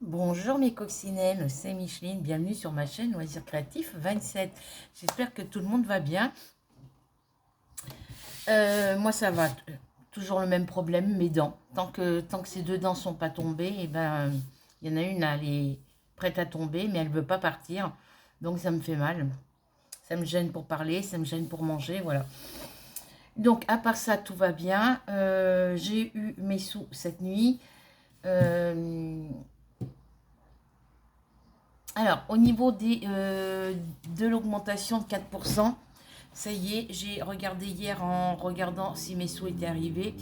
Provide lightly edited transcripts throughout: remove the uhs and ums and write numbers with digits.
Bonjour mes coccinelles, c'est Micheline, bienvenue sur ma chaîne Loisirs Créatifs 27. J'espère que tout le monde va bien. Moi ça va, toujours le même problème, mes dents. Tant que ces deux dents sont pas tombées, et ben il y en a une, elle est prête à tomber, mais elle veut pas partir. Donc ça me fait mal. Ça me gêne pour parler, ça me gêne pour manger, voilà. Donc à part ça, tout va bien. J'ai eu mes sous cette nuit. Euh, Alors, au niveau de l'augmentation de 4%, ça y est, j'ai regardé hier en regardant si mes sous étaient arrivés.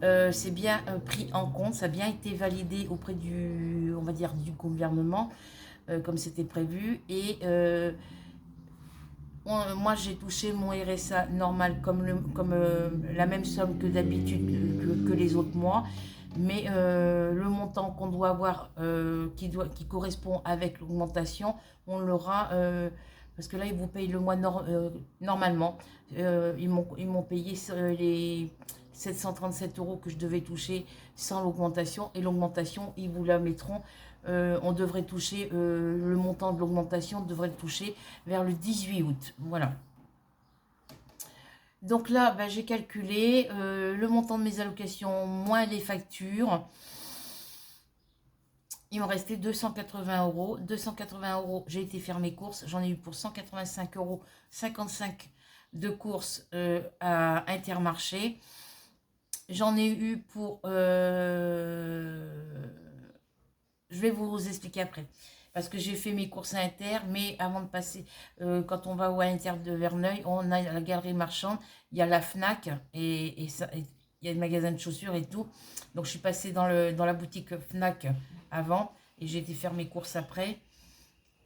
C'est bien pris en compte, ça a bien été validé auprès on va dire, du gouvernement, comme c'était prévu. Et moi, j'ai touché mon RSA normal, comme la même somme que d'habitude que les autres mois. Mais le montant qu'on doit avoir, qui correspond avec l'augmentation, on l'aura, parce que là, ils vous payent le mois normalement. Ils m'ont payé les 737 euros que je devais toucher sans l'augmentation. Et l'augmentation, ils vous la mettront. On devrait toucher, le montant de l'augmentation devrait le toucher vers le 18 août. Voilà. Donc là, ben, j'ai calculé le montant de mes allocations moins les factures. Il me restait 280 euros. 280 euros, j'ai été faire mes courses. J'en ai eu pour 185 euros, 55 de courses à Intermarché. J'en ai eu pour... je vais vous expliquer après. Parce que j'ai fait mes courses à Inter, mais avant de passer, quand on va au Inter de Verneuil, on a la galerie marchande, il y a la Fnac et il y a le magasin de chaussures et tout. Donc je suis passée dans la boutique Fnac avant et j'ai été faire mes courses après.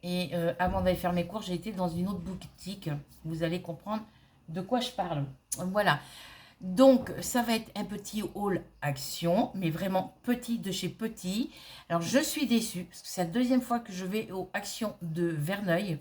Et avant d'aller faire mes courses, j'ai été dans une autre boutique. Vous allez comprendre de quoi je parle. Voilà. Donc, ça va être un petit haul action, mais vraiment petit de chez petit. Alors, je suis déçue, parce que c'est la deuxième fois que je vais aux actions de Verneuil.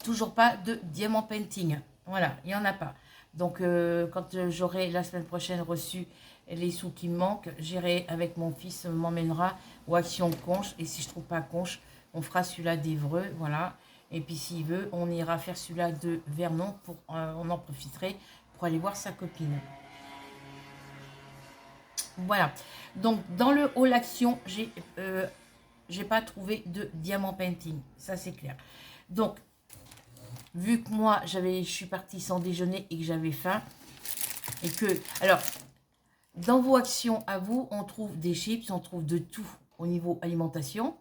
Toujours pas de diamant painting. Voilà, il n'y en a pas. Donc, quand j'aurai la semaine prochaine reçu les sous qui me manquent, j'irai avec mon fils, m'emmènera aux actions Conche. Et si je trouve pas Conche, on fera celui-là d'Évreux, voilà. Et puis s'il veut, on ira faire celui-là de Vernon, on en profiterait pour aller voir sa copine. Voilà. Donc, dans le hall action, j'ai pas trouvé de diamant painting. Ça, c'est clair. Donc, vu que moi, je suis partie sans déjeuner et que j'avais faim, et que... Alors, dans vos actions à vous, on trouve des chips, on trouve de tout au niveau alimentation.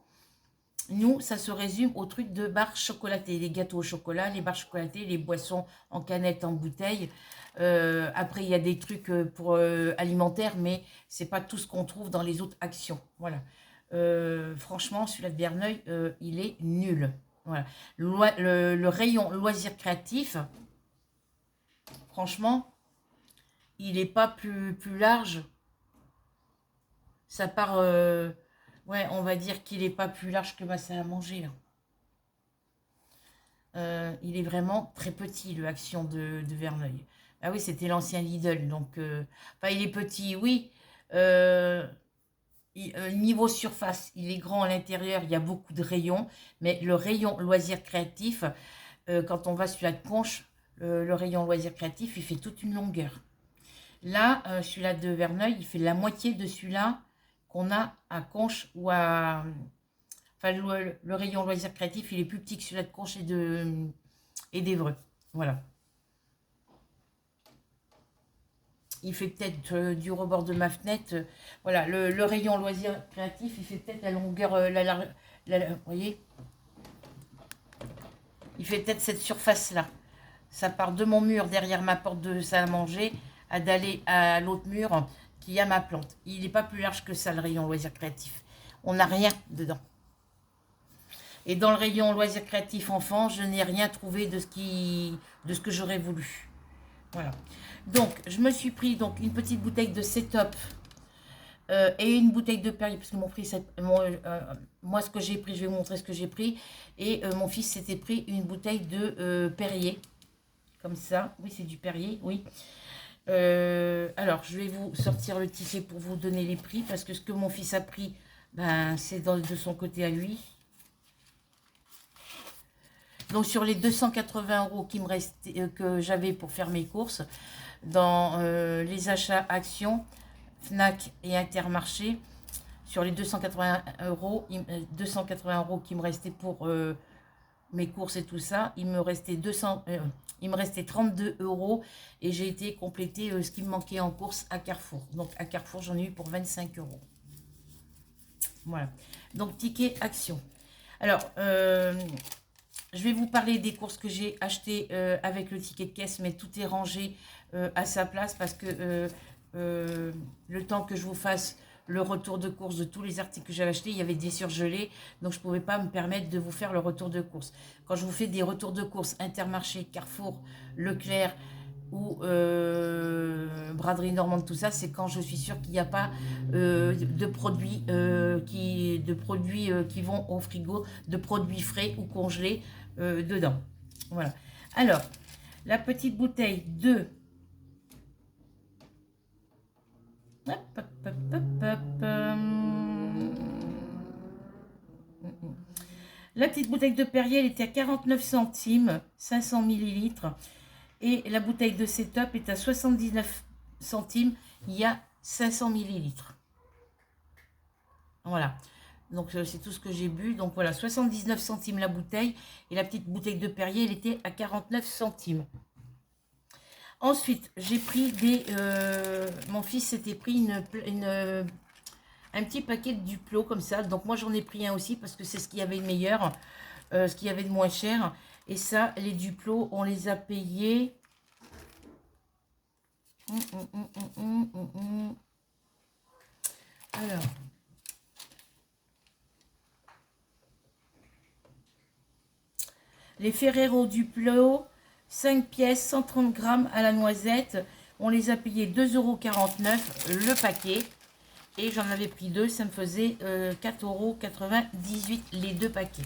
Nous, ça se résume au truc de barres chocolatées, les gâteaux au chocolat, les barres chocolatées, les boissons en canette, en bouteille. Après, il y a des trucs pour alimentaires, mais c'est pas tout ce qu'on trouve dans les autres actions. Voilà. Franchement, celui-là de Verneuil, il est nul. Voilà. Le rayon loisirs créatifs, franchement, il n'est pas plus large. Ça part, ouais, on va dire qu'il n'est pas plus large que ma salle à manger, là. Il est vraiment très petit, le Action de Verneuil. Ah oui, c'était l'ancien Lidl, donc... Enfin, il est petit, oui. Euh, Niveau surface, il est grand à l'intérieur, il y a beaucoup de rayons. Mais le rayon loisirs créatifs, quand on va sur la Conche, le rayon loisirs créatifs, il fait toute une longueur. Là, celui-là de Verneuil, il fait la moitié de celui-là qu'on a à Conche ou à... Enfin, le rayon loisirs créatifs, il est plus petit que celui-là de Conche et d'Évreux. Voilà. Il fait peut-être du rebord de ma fenêtre. Voilà, le rayon loisirs créatifs, il fait peut-être la longueur, vous voyez, il fait peut-être cette surface-là. Ça part de mon mur derrière ma porte de salle à manger à d'aller à l'autre mur qui a ma plante. Il n'est pas plus large que ça, le rayon loisirs créatifs. On n'a rien dedans. Et dans le rayon loisirs créatifs enfants, je n'ai rien trouvé de ce que j'aurais voulu. Voilà. Donc, je me suis pris donc une petite bouteille de Setup et une bouteille de Perrier, parce que moi, ce que j'ai pris, je vais vous montrer ce que j'ai pris. Et mon fils s'était pris une bouteille de Perrier, comme ça. Oui, c'est du Perrier, oui. Alors, je vais vous sortir le ticket pour vous donner les prix, parce que ce que mon fils a pris, ben, c'est de son côté à lui. Donc sur les 280 € qui me restait, que j'avais pour faire mes courses, dans les achats actions, Fnac et Intermarché, sur les 280 €, 280 € qui me restaient pour mes courses et tout ça, il me restait 32 € et j'ai été compléter ce qui me manquait en course à Carrefour. Donc à Carrefour, j'en ai eu pour 25 €. Voilà. Donc ticket action. Alors, je vais vous parler des courses que j'ai achetées avec le ticket de caisse, mais tout est rangé à sa place parce que le temps que je vous fasse le retour de course de tous les articles que j'ai achetés, il y avait des surgelés, donc je ne pouvais pas me permettre de vous faire le retour de course. Quand je vous fais des retours de course Intermarché, Carrefour, Leclerc ou Braderie Normande, tout ça, c'est quand je suis sûre qu'il n'y a pas de produits, qui vont au frigo, de produits frais ou congelés dedans. Voilà. Alors, la petite bouteille de... Hop, hop, hop, hop, hop, La petite bouteille de Perrier, elle était à 49 centimes, 500 millilitres. Et la bouteille de Setup est à 79 centimes, il y a 500 millilitres. Voilà. Donc c'est tout ce que j'ai bu. Donc voilà, 79 centimes la bouteille. Et la petite bouteille de Perrier, elle était à 49 centimes. Ensuite, j'ai pris des... mon fils s'était pris un petit paquet de Duplo comme ça. Donc moi j'en ai pris un aussi parce que c'est ce qu'il y avait de meilleur, ce qu'il y avait de moins cher. Et ça, les Duplo, on les a payés... Alors... Les Ferrero Duplo, 5 pièces, 130 grammes à la noisette. On les a payés 2,49 € le paquet. Et j'en avais pris deux, ça me faisait 4,98 € les deux paquets.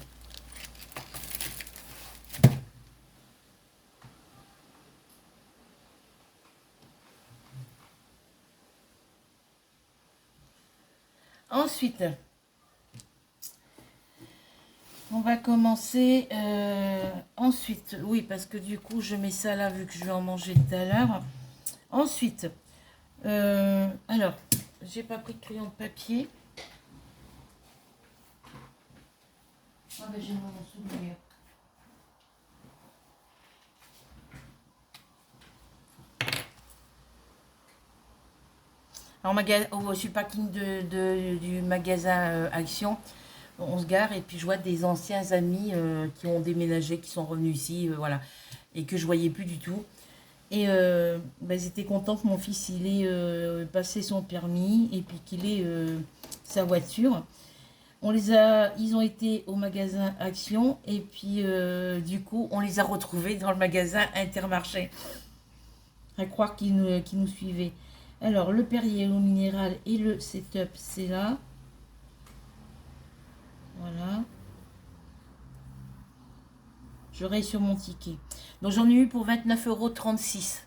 Ensuite, on va commencer. Ensuite, oui, parce que du coup, je mets ça là, vu que je vais en manger tout à l'heure. Ensuite, alors, j'ai pas pris de crayon de papier. Ah ben, j'ai mon souvenir. Alors, sur le parking du magasin Action, on se gare et puis je vois des anciens amis qui ont déménagé, qui sont revenus ici, voilà, et que je voyais plus du tout. Et ils étaient contents que mon fils il ait passé son permis et puis qu'il ait sa voiture. Ils ont été au magasin Action et puis du coup on les a retrouvés dans le magasin Intermarché. À croire qu'ils nous suivaient. Alors le Perrier, l'eau minérale et le Setup, c'est là. Voilà. Je raye sur mon ticket. Donc j'en ai eu pour 29,36 €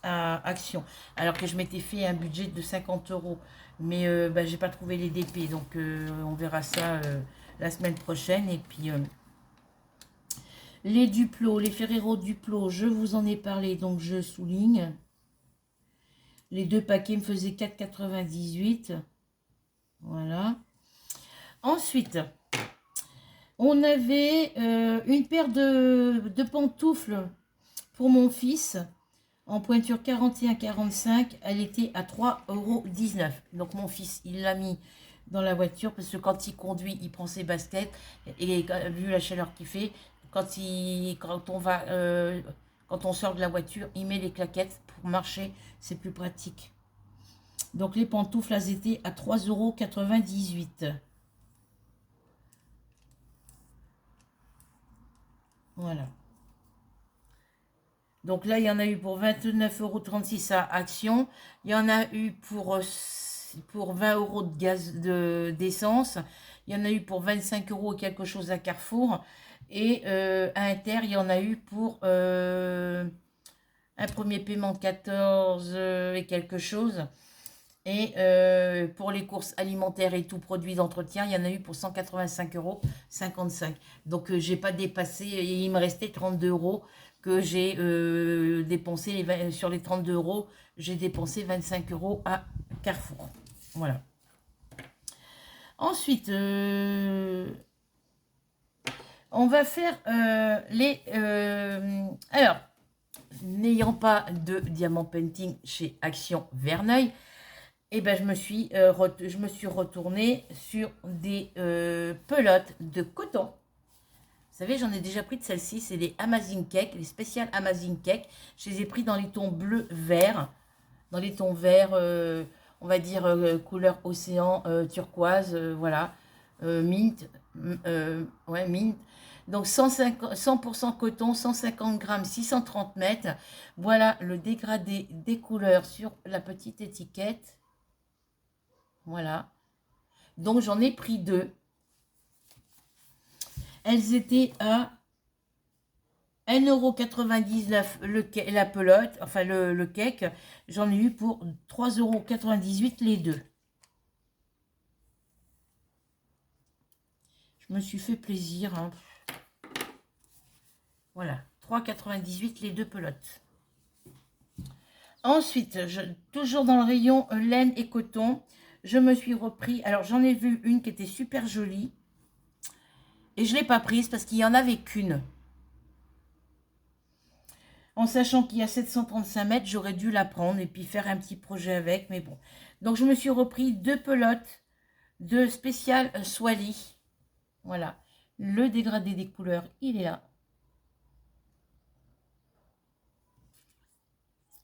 à Action. Alors que je m'étais fait un budget de 50 €. Mais j'ai pas trouvé les DP. Donc on verra ça la semaine prochaine. Et puis les Duplo, les Ferrero Duplo, je vous en ai parlé. Donc je souligne. Les deux paquets me faisaient 4,98 €. Voilà. Ensuite, on avait une paire de pantoufles pour mon fils en pointure 41-45. Elle était à 3,19 €. Donc mon fils, il l'a mis dans la voiture parce que quand il conduit, il prend ses baskets. Et vu la chaleur qu'il fait, quand on sort de la voiture, il met les claquettes pour marcher. C'est plus pratique. Donc les pantoufles, elles étaient à 3,98 €. Voilà. Donc là, il y en a eu pour 29,36 € à Action. Il y en a eu pour 20 € de gaz d'essence. Il y en a eu pour 25 € quelque chose à Carrefour. Et à Inter, il y en a eu pour un premier paiement 14 et quelque chose. Et pour les courses alimentaires et tout, produits d'entretien, il y en a eu pour 185,55 €. Donc, j'ai pas dépassé, et il me restait 32 € que j'ai dépensé. Sur les 32 €, j'ai dépensé 25 € à Carrefour. Voilà. Ensuite, on va faire les... alors, n'ayant pas de diamant painting chez Action Verneuil, et ben, je me suis retournée sur des pelotes de coton. Vous savez, j'en ai déjà pris de celles-ci. C'est les Amazing Cake, les spéciales Amazing Cake. Je les ai pris dans les tons bleu-vert. Dans les tons verts, on va dire couleur océan, turquoise, voilà. Mint. Ouais, mint. Donc 100% coton, 150 grammes, 630 mètres. Voilà le dégradé des couleurs sur la petite étiquette. Voilà. Donc, j'en ai pris 2. Elles étaient à 1,99 € la pelote, enfin le cake. J'en ai eu pour 3,98 € les deux. Je me suis fait plaisir. Hein. Voilà, 3,98 € les deux pelotes. Ensuite, toujours dans le rayon laine et coton, je me suis repris. Alors, j'en ai vu une qui était super jolie. Et je ne l'ai pas prise parce qu'il n'y en avait qu'une. En sachant qu'il y a 735 mètres, j'aurais dû la prendre et puis faire un petit projet avec. Mais bon. Donc, je me suis repris 2 pelotes de spécial Swally. Voilà. Le dégradé des couleurs, il est là.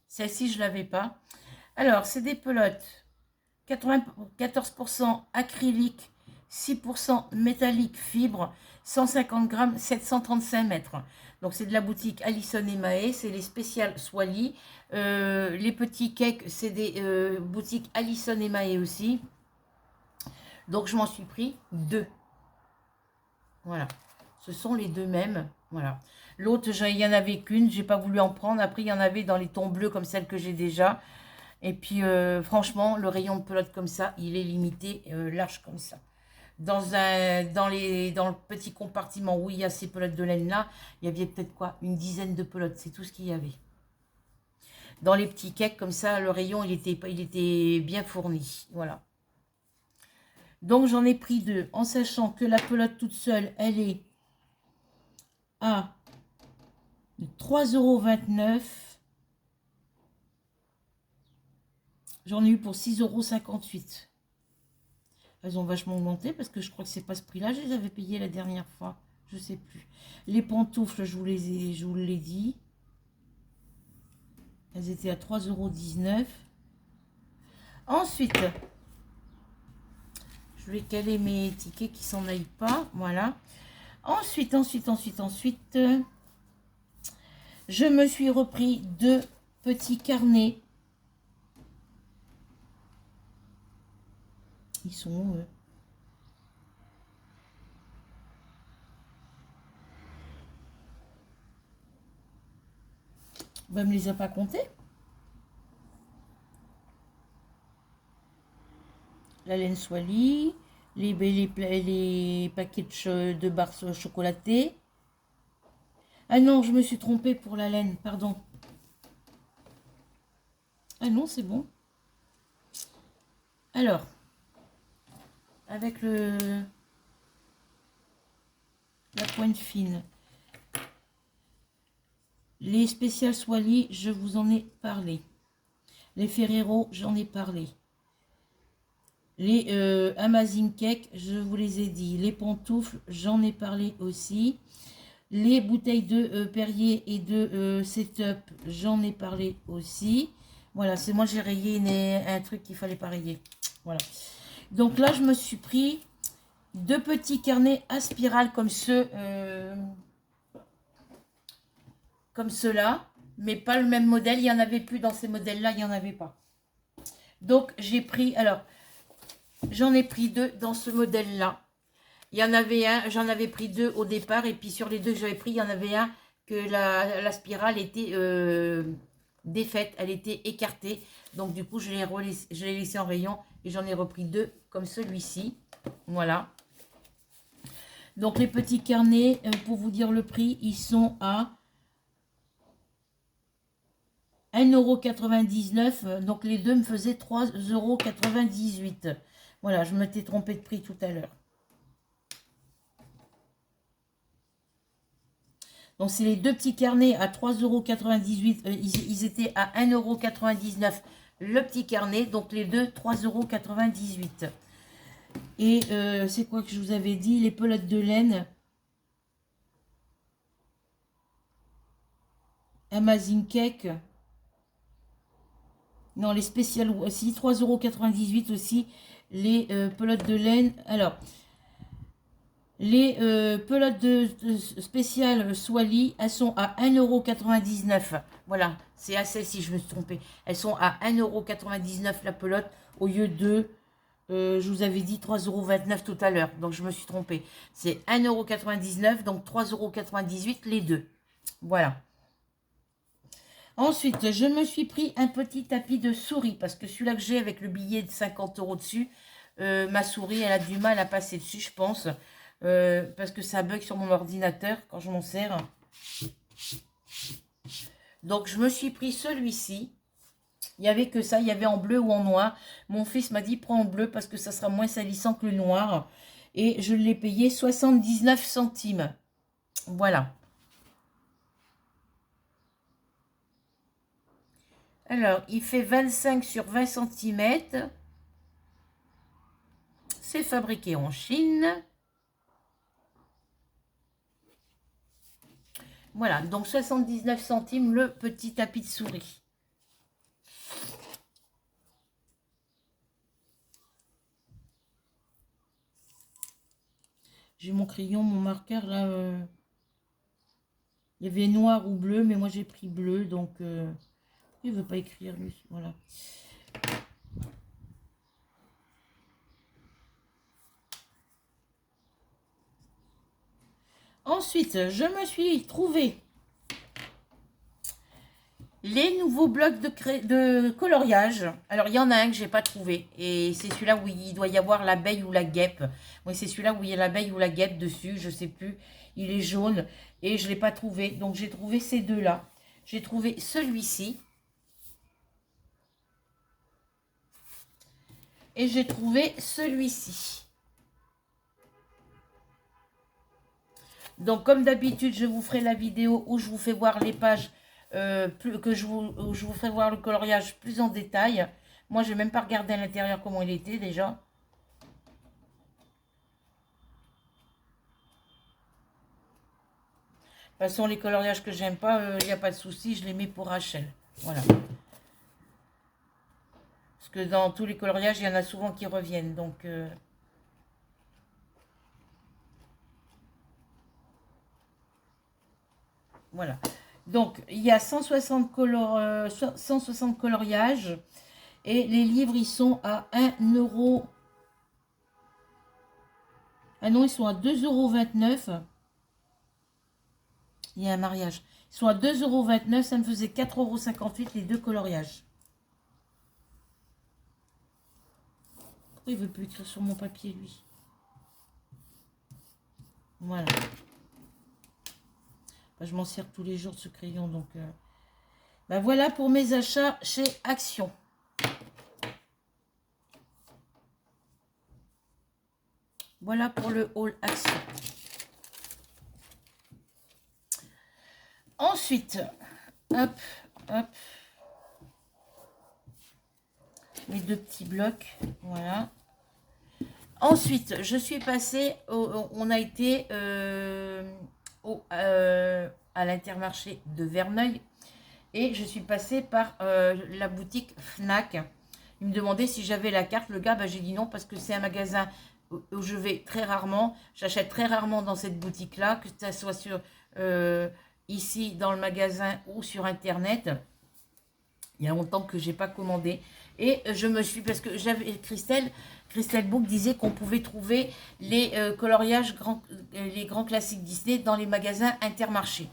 Celle-ci, je ne l'avais pas. Alors, c'est des pelotes 94% acrylique, 6% métallique fibre, 150 grammes, 735 mètres. Donc, c'est de la boutique Alison et Mahé. C'est les spéciales Swally. Les petits cakes, c'est des boutiques Alison et Mahé aussi. Donc, je m'en suis pris 2. Voilà. Ce sont les 2 mêmes. Voilà. L'autre, il y en avait qu'une. J'ai pas voulu en prendre. Après, il y en avait dans les tons bleus comme celle que j'ai déjà. Et puis, franchement, le rayon de pelote comme ça, il est limité, large comme ça. Dans le petit compartiment où il y a ces pelotes de laine là, il y avait peut-être quoi, une dizaine de pelotes, c'est tout ce qu'il y avait. Dans les petits cakes comme ça, le rayon il était bien fourni, voilà. Donc j'en ai pris 2, en sachant que la pelote toute seule, elle est à 3,29 €. J'en ai eu pour 6,58 €. Elles ont vachement augmenté parce que je crois que c'est pas ce prix-là. Je les avais payées la dernière fois. Je sais plus. Les pantoufles, je vous l'ai dit. Elles étaient à 3,19 €. Ensuite, je vais caler mes tickets qui s'en aillent pas. Voilà. Ensuite, je me suis repris 2 petits carnets. Ils sont où, eux? Ben, me les a pas comptés. La laine Swally, les paquets de barres chocolatées. Ah non, je me suis trompée pour la laine, pardon. Ah non, c'est bon. Alors, avec la pointe fine. Les spéciales Swally, je vous en ai parlé. Les Ferrero, j'en ai parlé. Les Amazing Cake, je vous les ai dit. Les pantoufles, j'en ai parlé aussi. Les bouteilles de Perrier et de Setup, j'en ai parlé aussi. Voilà, c'est moi j'ai rayé un truc qu'il fallait pas rayer. Voilà. Donc là, je me suis pris 2 petits carnets à spirale comme ceux-là, mais pas le même modèle. Il n'y en avait plus dans ces modèles-là, il n'y en avait pas. Donc j'ai pris, alors, j'en ai pris 2 dans ce modèle-là. Il y en avait un, j'en avais pris 2 au départ, et puis sur les 2 que j'avais pris, il y en avait un que la spirale était défaite, elle était écartée. Donc du coup, je l'ai laissé en rayon et j'en ai repris 2 comme celui-ci. Voilà. Donc les petits carnets, pour vous dire le prix, ils sont à 1,99 €. Donc les deux me faisaient 3,98 €. Voilà, je m'étais trompée de prix tout à l'heure. Donc c'est les deux petits carnets à 3,98 €. Ils étaient à 1,99 € le petit carnet. Donc les deux, 3,98 €. Et c'est quoi que je vous avais dit? Les pelotes de laine. Amazing Cake. Non, les spéciales aussi. 3,98 € aussi. Les pelotes de laine. Alors, les pelotes spéciales Swally, elles sont à 1,99 €. Voilà, c'est à celle-ci, je me suis trompée. Elles sont à 1,99 € la pelote au lieu de, je vous avais dit 3,29 € tout à l'heure. Donc, je me suis trompée. C'est 1,99 €, donc 3,98 € les deux. Voilà. Ensuite, je me suis pris un petit tapis de souris parce que celui-là que j'ai avec le billet de 50 € dessus, ma souris, elle a du mal à passer dessus, je pense. Parce que ça bug sur mon ordinateur quand je m'en sers. Donc, je me suis pris celui-ci. Il n'y avait que ça, il y avait en bleu ou en noir. Mon fils m'a dit, prends en bleu parce que ça sera moins salissant que le noir. Et je l'ai payé 79 centimes. Voilà. Alors, il fait 25 sur 20 cm. C'est fabriqué en Chine. Voilà, donc 79 centimes le petit tapis de souris. J'ai mon crayon, mon marqueur là. Il y avait noir ou bleu, mais moi j'ai pris bleu, donc il ne veut pas écrire lui. Voilà. Ensuite, je me suis trouvé les nouveaux blocs de coloriage. Alors, il y en a un que j'ai pas trouvé. Et c'est celui-là où il doit y avoir l'abeille ou la guêpe. Oui, c'est celui-là où il y a l'abeille ou la guêpe dessus. Je sais plus. Il est jaune. Et je ne l'ai pas trouvé. Donc, j'ai trouvé ces deux-là. J'ai trouvé celui-ci. Et j'ai trouvé celui-ci. Donc, comme d'habitude, je vous ferai la vidéo où je vous fais voir les pages, où je vous ferai voir le coloriage plus en détail. Moi, je n'ai même pas regardé à l'intérieur comment il était déjà. De toute façon, les coloriages que j'aime pas, il n'y a pas de souci, je les mets pour Rachel. Voilà. Parce que dans tous les coloriages, il y en a souvent qui reviennent. Donc, voilà. Donc, il y a 160 coloriages. Et les livres, ils sont à 1 €. Ah non, ils sont à 2,29 €. Il y a un mariage. Ils sont à 2,29 €. Ça me faisait 4,58 € les deux coloriages. Pourquoi il ne veut plus écrire sur mon papier, lui? Voilà. Enfin, je m'en sers tous les jours de ce crayon. Donc, ben voilà pour mes achats chez Action. Voilà pour le haul Action. Ensuite, hop, hop. Mes deux petits blocs, voilà. Ensuite, je suis passée, on a été à l'Intermarché de Verneuil et je suis passée par la boutique Fnac. Il me demandait si j'avais la carte. Le gars, bah, j'ai dit non parce que c'est un magasin où je vais très rarement. J'achète très rarement dans cette boutique-là, que ça soit sur ici dans le magasin ou sur Internet. Il y a longtemps que j'ai pas commandé. Et je me suis, parce que j'avais Christelle Book disait qu'on pouvait trouver les coloriages, les grands classiques Disney dans les magasins Intermarché.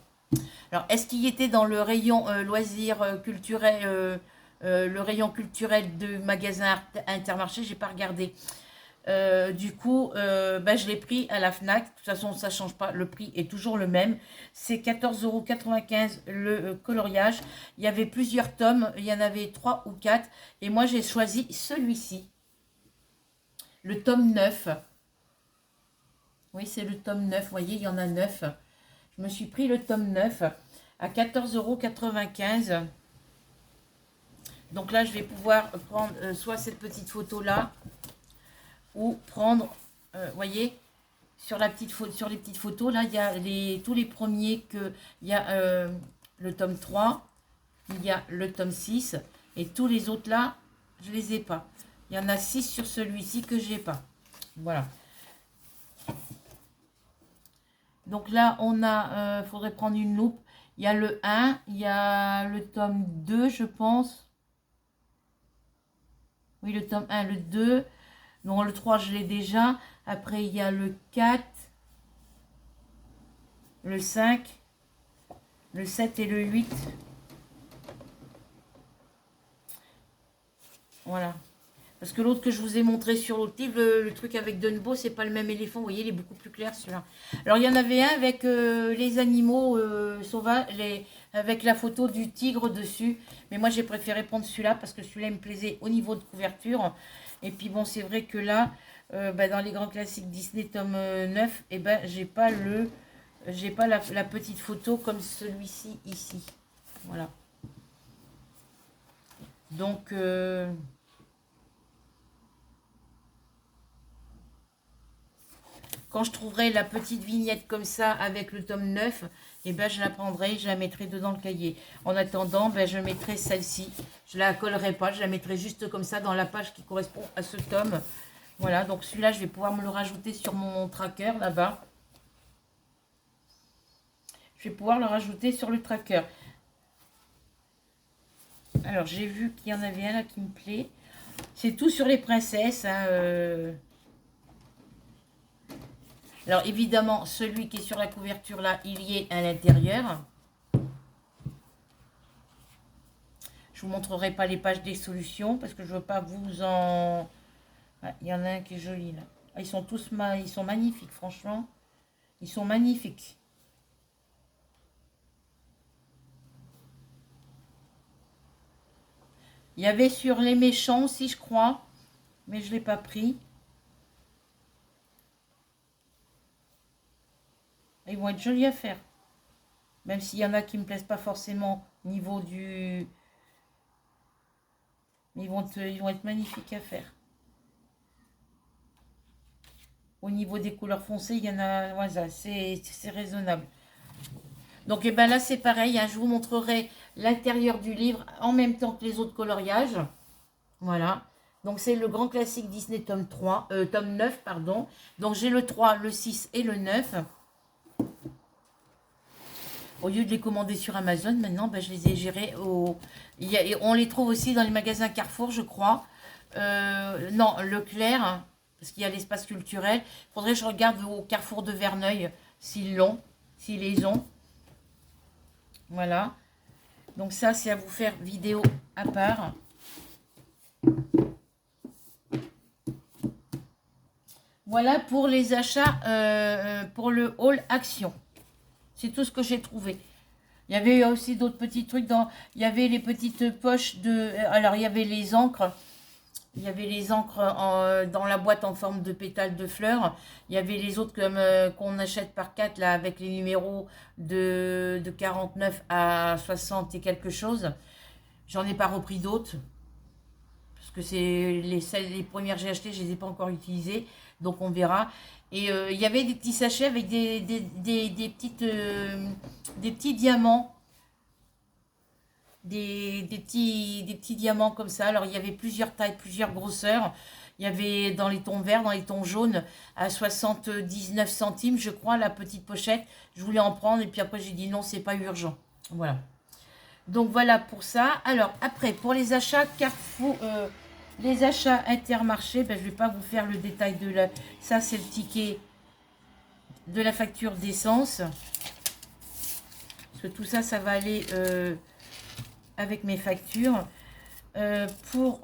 Alors, est-ce qu'il était dans le rayon loisirs culturels, le rayon culturel de magasin Intermarché? J'ai pas regardé. Du coup, bah, je l'ai pris à la Fnac. De toute façon, ça change pas. Le prix est toujours le même. C'est 14,95 € le coloriage. Il y avait plusieurs tomes. Il y en avait 3 ou 4. Et moi, j'ai choisi celui-ci. Le tome 9. Oui, c'est le tome 9. Vous voyez, il y en a 9. Je me suis pris le tome 9 à 14,95 €. Donc là, je vais pouvoir prendre soit cette petite photo-là, ou prendre, voyez, sur la petite sur les petites photos, là, il y a tous les premiers il y a le tome 3, il y a le tome 6, et tous les autres là, je les ai pas. Il y en a 6 sur celui-ci que j'ai pas. Voilà. Donc là, on a, faudrait prendre une loupe. Il y a le 1, il y a le tome 2, je pense. Oui, le tome 1, le 2. Non, le 3, je l'ai déjà. Après, il y a le 4, le 5, le 7 et le 8. Voilà. Parce que l'autre que je vous ai montré sur l'autre livre, le truc avec Dunbo, c'est pas le même éléphant. Vous voyez, il est beaucoup plus clair celui-là. Alors, il y en avait un avec les animaux sauvages, avec la photo du tigre dessus. Mais moi, j'ai préféré prendre celui-là parce que celui-là, il me plaisait au niveau de couverture. Et puis, bon, c'est vrai que là, bah, dans les grands classiques Disney tome 9, eh ben, j'ai pas la petite photo comme celui-ci ici. Voilà. Donc... quand je trouverai la petite vignette comme ça avec le tome 9, eh ben, je la prendrai, je la mettrai dedans le cahier. En attendant, ben, je mettrai celle-ci. Je la collerai pas, je la mettrai juste comme ça dans la page qui correspond à ce tome. Voilà, donc celui-là, je vais pouvoir me le rajouter sur mon tracker là-bas. Je vais pouvoir le rajouter sur le tracker. Alors, j'ai vu qu'il y en avait un là qui me plaît. C'est tout sur les princesses, hein, Alors évidemment, celui qui est sur la couverture là, il y est à l'intérieur. Je vous montrerai pas les pages des solutions parce que je veux pas vous en... Ah, il y en a un qui est joli là. Ah, ils sont tous ils sont magnifiques, franchement. Ils sont magnifiques. Il y avait sur les méchants aussi, je crois. Mais je ne l'ai pas pris. Ils vont être jolis à faire. Même s'il y en a qui ne me plaisent pas forcément au niveau du... Mais ils vont être magnifiques à faire. Au niveau des couleurs foncées, il y en a... Voilà, c'est raisonnable. Donc et ben là, c'est pareil. Hein, je vous montrerai l'intérieur du livre en même temps que les autres coloriages. Voilà. Donc c'est le grand classique Disney tome 3, tome 9, pardon. Donc j'ai le 3, le 6 et le 9. Au lieu de les commander sur Amazon, maintenant, ben, je les ai gérés au... on les trouve aussi dans les magasins Carrefour, je crois. Non, Leclerc, hein, parce qu'il y a l'espace culturel. Il faudrait que je regarde au Carrefour de Verneuil s'ils les ont. Voilà. Donc ça, c'est à vous faire vidéo à part. Voilà pour les achats pour le haul action. C'est tout ce que j'ai trouvé. Il y avait aussi d'autres petits trucs. Il y avait les petites poches de... Alors, il y avait les encres. Il y avait les encres dans la boîte en forme de pétales de fleurs. Il y avait les autres qu'on achète par 4 là, avec les numéros de 49 à 60 et quelque chose. J'en ai pas repris d'autres. Parce que c'est les premières que j'ai achetées, je ne les ai pas encore utilisées. Donc on verra. Et il y avait des petits sachets avec des petits diamants. Des petits diamants comme ça. Alors il y avait plusieurs tailles, plusieurs grosseurs. Il y avait dans les tons verts, dans les tons jaunes, à 79 centimes, je crois, la petite pochette. Je voulais en prendre et puis après j'ai dit non, c'est pas urgent. Voilà. Donc voilà pour ça. Alors après, pour les achats Carrefour, les achats Intermarché, ben, je ne vais pas vous faire le détail de la... Ça, c'est le ticket de la facture d'essence. Parce que tout ça, ça va aller avec mes factures. Pour...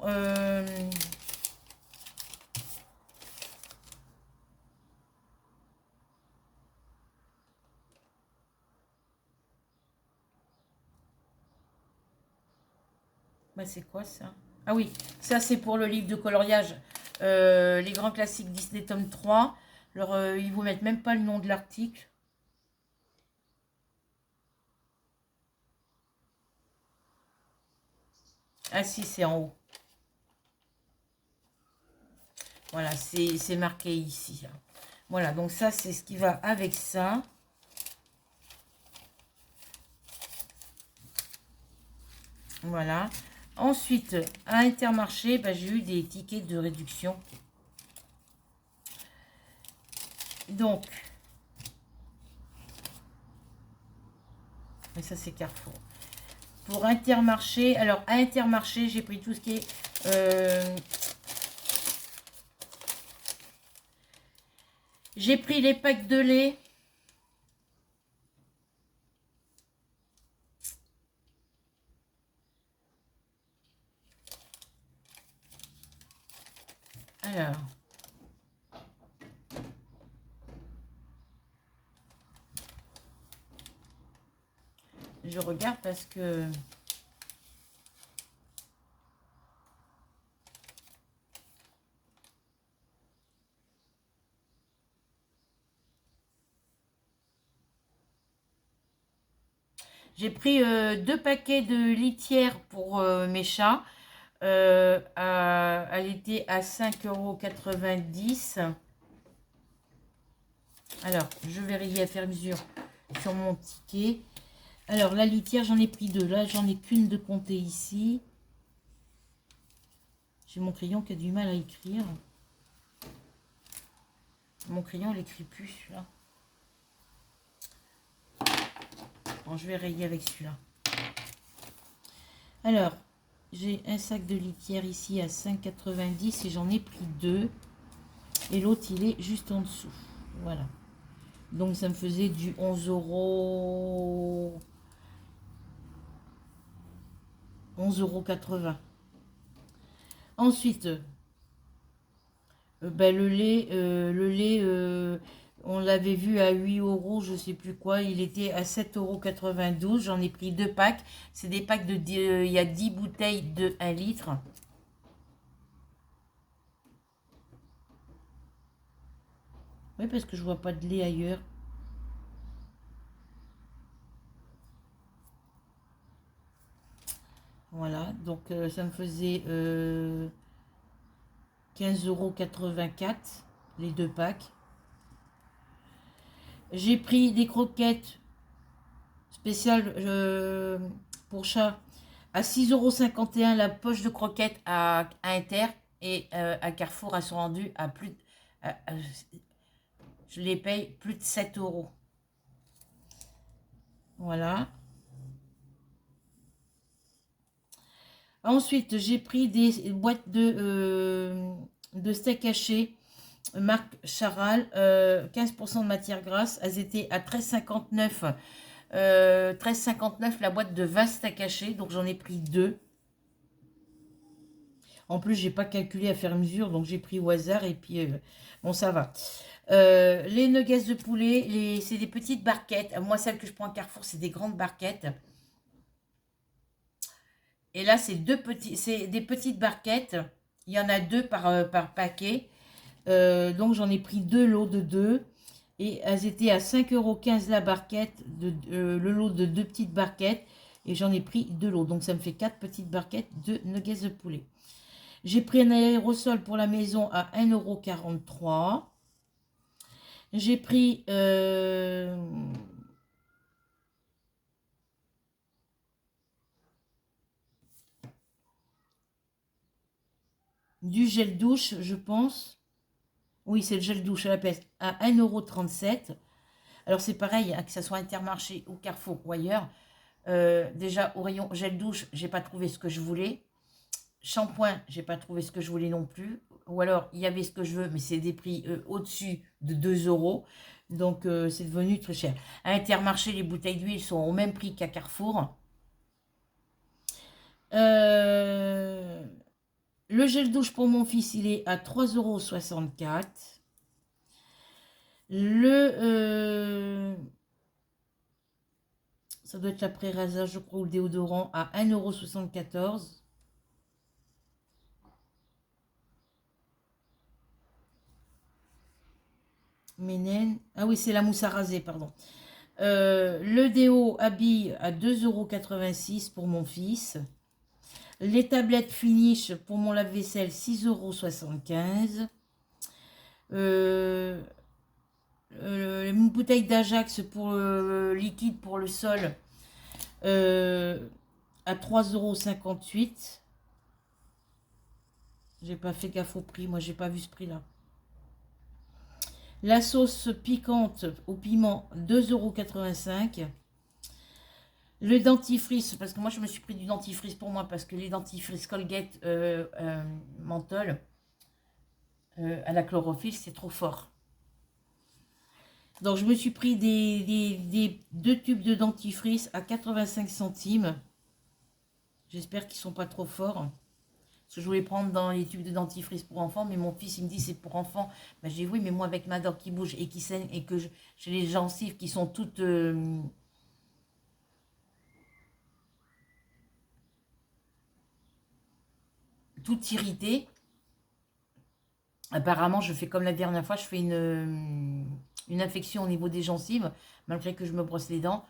bah, c'est quoi ça? Ah oui, ça c'est pour le livre de coloriage. Les grands classiques Disney tome 3. Alors, ils vous mettent même pas le nom de l'article. Ah si, c'est en haut. Voilà, c'est marqué ici. Voilà, donc ça, c'est ce qui va avec ça. Voilà. Ensuite, à Intermarché, bah, j'ai eu des tickets de réduction. Donc, mais ça, c'est Carrefour. Pour Intermarché, alors à Intermarché, j'ai pris tout ce qui est... j'ai pris les packs de lait. Alors... je regarde parce que... j'ai pris 2 paquets de litière pour mes chats. Elle était à 5,90 €. Alors, je vais rayer à faire mesure sur mon ticket. Alors, la litière, j'en ai pris 2. Là, j'en ai qu'une de compter ici. J'ai mon crayon qui a du mal à écrire. Mon crayon, il n'écrit plus, là. Bon, je vais rayer avec celui-là. Alors, j'ai un sac de litière ici à 5,90 € et j'en ai pris 2. Et l'autre, il est juste en dessous. Voilà. Donc, ça me faisait du 11 €... 11,80 €. Ensuite, ben, le lait, on l'avait vu à 8 €, je sais plus quoi. Il était à 7,92 €. J'en ai pris 2 packs. C'est des packs de... il y a 10 bouteilles de 1 litre. Oui, parce que je vois pas de lait ailleurs. Voilà, donc ça me faisait 15,84 € les 2 packs. J'ai pris des croquettes spéciales pour chat à 6,51 € la poche de croquettes à Inter. Et à Carrefour, elles sont rendues à plus de... je les paye plus de 7 €. Voilà. Ensuite, j'ai pris des boîtes de steak haché, marque Charal, 15% de matière grasse. Elles étaient à 13,59 €. 13,59 € la boîte de 20 steaks hachés, donc j'en ai pris 2. En plus, j'ai pas calculé à faire mesure, donc j'ai pris au hasard et puis bon, ça va. Les nuggets de poulet, c'est des petites barquettes. Moi, celles que je prends à Carrefour, c'est des grandes barquettes. Et là, c'est des petites barquettes. Il y en a 2 par paquet. Donc, j'en ai pris 2 lots de 2. Et elles étaient à 5,15 € la barquette, le lot de 2 petites barquettes. Et j'en ai pris 2 lots. Donc, ça me fait 4 petites barquettes de nuggets de poulet. J'ai pris un aérosol pour la maison à 1,43 €. J'ai pris... du gel douche, je pense. Oui, c'est le gel douche à la peste à 1,37 €. Alors, c'est pareil, hein, que ce soit Intermarché ou Carrefour ou ailleurs. Déjà, au rayon gel douche, j'ai pas trouvé ce que je voulais. Shampoing, j'ai pas trouvé ce que je voulais non plus. Ou alors, il y avait ce que je veux, mais c'est des prix au-dessus de 2 €. Donc, c'est devenu très cher. À Intermarché, les bouteilles d'huile sont au même prix qu'à Carrefour. Le gel douche pour mon fils, il est à 3,64 €. Ça doit être l'après-rasage, je crois, ou le déodorant à 1,74 €. Ménène. Ah oui, c'est la mousse à raser, pardon. Le déo habille à 2,86 € pour mon fils. Les tablettes Finish pour mon lave-vaisselle, 6,75 €. Une bouteille d'Ajax pour liquide pour le sol à 3,58 €. J'ai pas fait gaffe au prix, moi j'ai pas vu ce prix-là. La sauce piquante au piment, 2,85 €. Le dentifrice, parce que moi je me suis pris du dentifrice pour moi, parce que les dentifrices Colgate menthol à la chlorophylle, c'est trop fort. Donc je me suis pris des 2 tubes de dentifrice à 85 centimes. J'espère qu'ils sont pas trop forts. Parce que je voulais prendre dans les tubes de dentifrice pour enfants, mais mon fils il me dit c'est pour enfants. Ben, j'ai dit oui, mais moi avec ma dent qui bouge et qui saigne et que j'ai les gencives qui sont toutes irritées. Apparemment, je fais comme la dernière fois, je fais une infection au niveau des gencives, malgré que je me brosse les dents.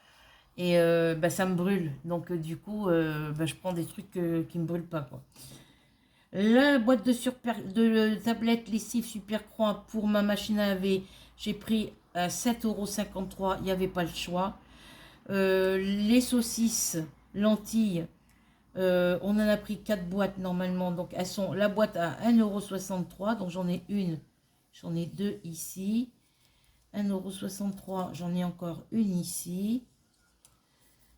Et bah, ça me brûle. Donc du coup, bah, je prends des trucs qui ne me brûlent pas, quoi. La boîte de tablette lessive Super Croix pour ma machine à laver, j'ai pris à 7,53 €. Il n'y avait pas le choix. Les saucisses lentilles, on en a pris 4 boîtes normalement. Donc elles sont la boîte à 1,63 €. Donc j'en ai une, j'en ai deux ici. 1,63 €, j'en ai encore une ici.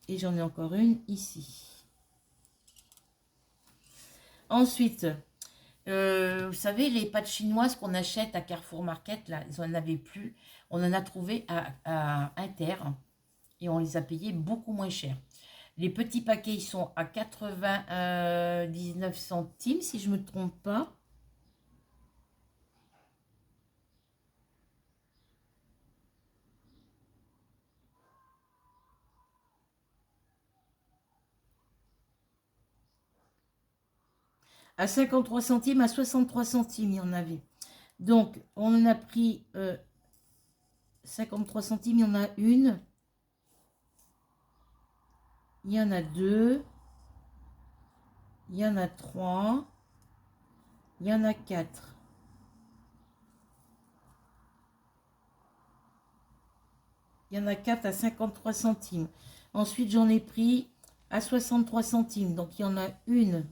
Et j'en ai encore une ici. Ensuite, vous savez, les pâtes chinoises qu'on achète à Carrefour Market, là, ils n'en avaient plus. On en a trouvé à Inter et on les a payés beaucoup moins cher. Les petits paquets, ils sont à 99 centimes, si je ne me trompe pas. À 53 centimes, à 63 centimes, il y en avait. Donc, on en a pris 53 centimes, il y en a une. Il y en a deux. Il y en a trois. Il y en a quatre. Il y en a 4 à 53 centimes. Ensuite, j'en ai pris à 63 centimes. Donc, il y en a une.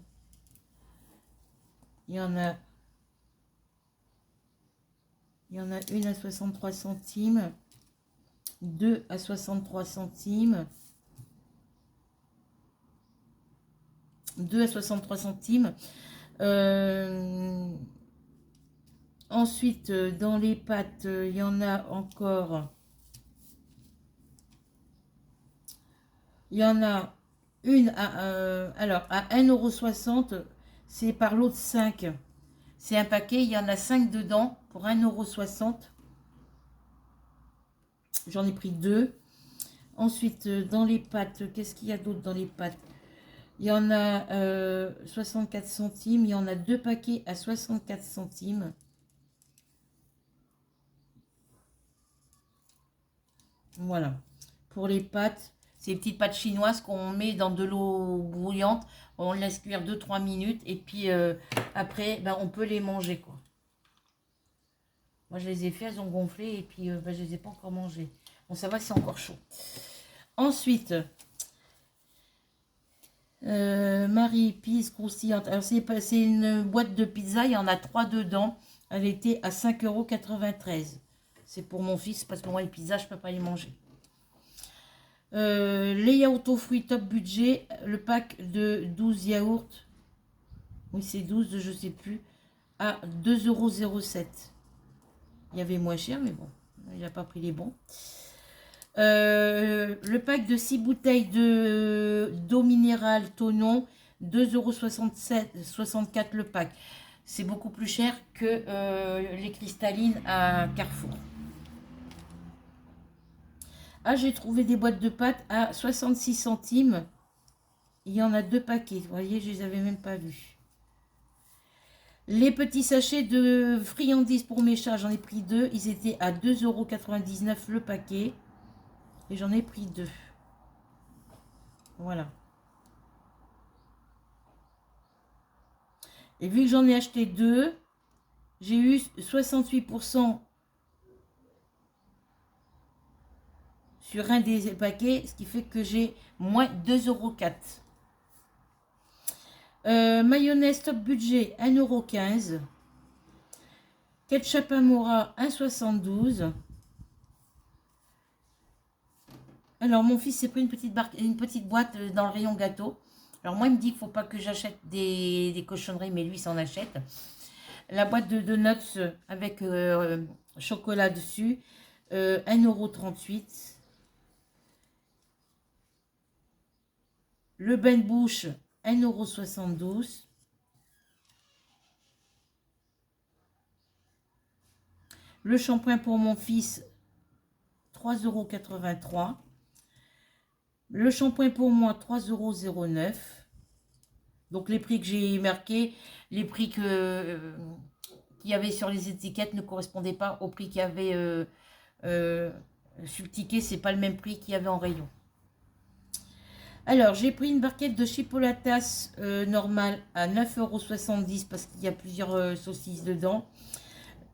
Il y en a une à 63 centimes. Deux à 63 centimes. Deux à 63 centimes. Ensuite, dans les pâtes, il y en a encore. Il y en a une alors, à 1,60 €. C'est par lot de 5. C'est un paquet, il y en a 5 dedans pour 1,60 €. J'en ai pris deux. Ensuite, dans les pâtes, qu'est-ce qu'il y a d'autre dans les pâtes? Il y en a 64 centimes. Il y en a deux paquets à 64 centimes. Voilà. Pour les pâtes, ces petites pâtes chinoises qu'on met dans de l'eau bouillante. On laisse cuire 2-3 minutes. Et puis après, ben, on peut les manger, quoi. Moi, je les ai fait, elles ont gonflé. Et puis, ben, je les ai pas encore mangées. Bon, ça va, c'est encore chaud. Ensuite, Marie Pizza croustillante. Alors, c'est une boîte de pizza. Il y en a 3 dedans. Elle était à 5,93 €. C'est pour mon fils parce que moi, les pizzas, je ne peux pas les manger. Les yaourts aux fruits top budget. Le pack de 12 yaourts. Oui, c'est 12, je ne sais plus. À 2,07 €. Il y avait moins cher, mais bon. il n'a pas pris les bons. Le pack de 6 bouteilles d'eau minérale Tonon, 2,64 € le pack. C'est beaucoup plus cher que les cristallines à Carrefour. Ah, j'ai trouvé des boîtes de pâtes à 66 centimes. Il y en a 2 paquets. Vous voyez, je les avais même pas vus. Les petits sachets de friandises pour mes chats, j'en ai pris 2. Ils étaient à 2,99 € le paquet. Et j'en ai pris 2. Voilà. Et vu que j'en ai acheté 2, j'ai eu 68% sur un des paquets, ce qui fait que j'ai moins 2,04 €. Mayonnaise top budget, 1,15 €. Ketchup Amora, 1,72 €. Alors, mon fils s'est pris une petite boîte dans le rayon gâteau. Alors, moi, il me dit qu'il ne faut pas que j'achète des cochonneries, mais lui, s'en achète. La boîte de donuts avec chocolat dessus, 1,38 €. Le bain de bouche, 1,72 €. Le shampoing pour mon fils, 3,83 €. Le shampoing pour moi, 3,09 €. Donc les prix que j'ai marqués, les prix qu'il y avait sur les étiquettes ne correspondaient pas au prix qu'il y avait sur le ticket. C'est pas le même prix qu'il y avait en rayon. Alors, j'ai pris une barquette de chipolatas normale à 9,70 € parce qu'il y a plusieurs saucisses dedans.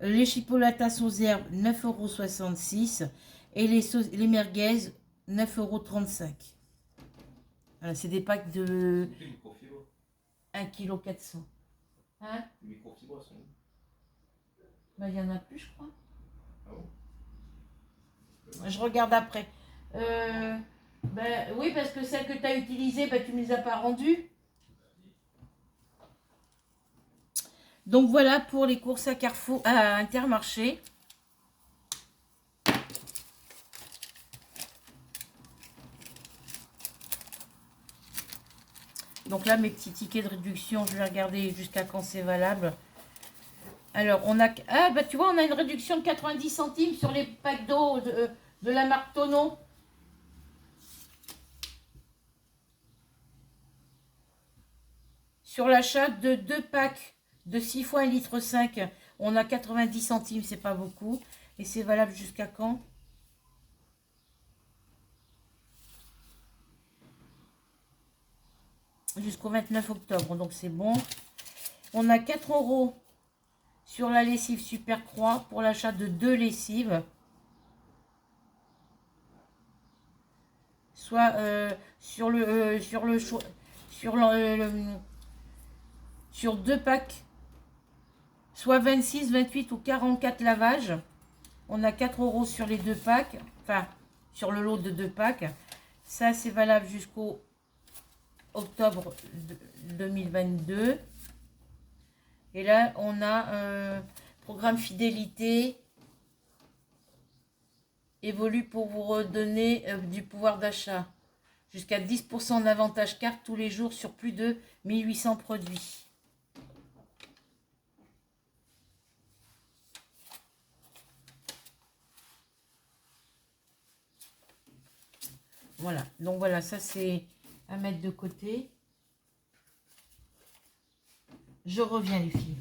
Les chipolatas aux herbes, 9,66 € et les merguez, 9,35 €. Voilà, c'est des packs de 1,4 kg. Hein? Les microfibres sont où? Bah, il y en a plus, je crois. Ah bon? Je regarde après. Ben, oui, parce que celles que tu as utilisées, ben, tu ne me les as pas rendues. Donc voilà pour les courses à Carrefour, à Intermarché. Donc là, mes petits tickets de réduction, je vais regarder jusqu'à quand c'est valable. Alors, on a... Ah, bah tu vois, on a une réduction de 90 centimes sur les packs d'eau de la marque Tonon. Sur l'achat de 2 packs de 6 fois 1,5 litre, on a 90 centimes, c'est pas beaucoup. Et c'est valable jusqu'à quand? Jusqu'au 29 octobre, donc c'est bon. On a 4 € sur la lessive Super Croix pour l'achat de 2 lessives. Soit sur 2 packs, soit 26, 28 ou 44 lavages. On a 4 € sur les 2 packs, enfin sur le lot de 2 packs. Ça, c'est valable jusqu'au octobre 2022. Et là, on a programme fidélité évolue pour vous redonner du pouvoir d'achat. Jusqu'à 10% d'avantage carte tous les jours sur plus de 1800 produits. Voilà, donc voilà, ça c'est à mettre de côté. Je reviens les filles.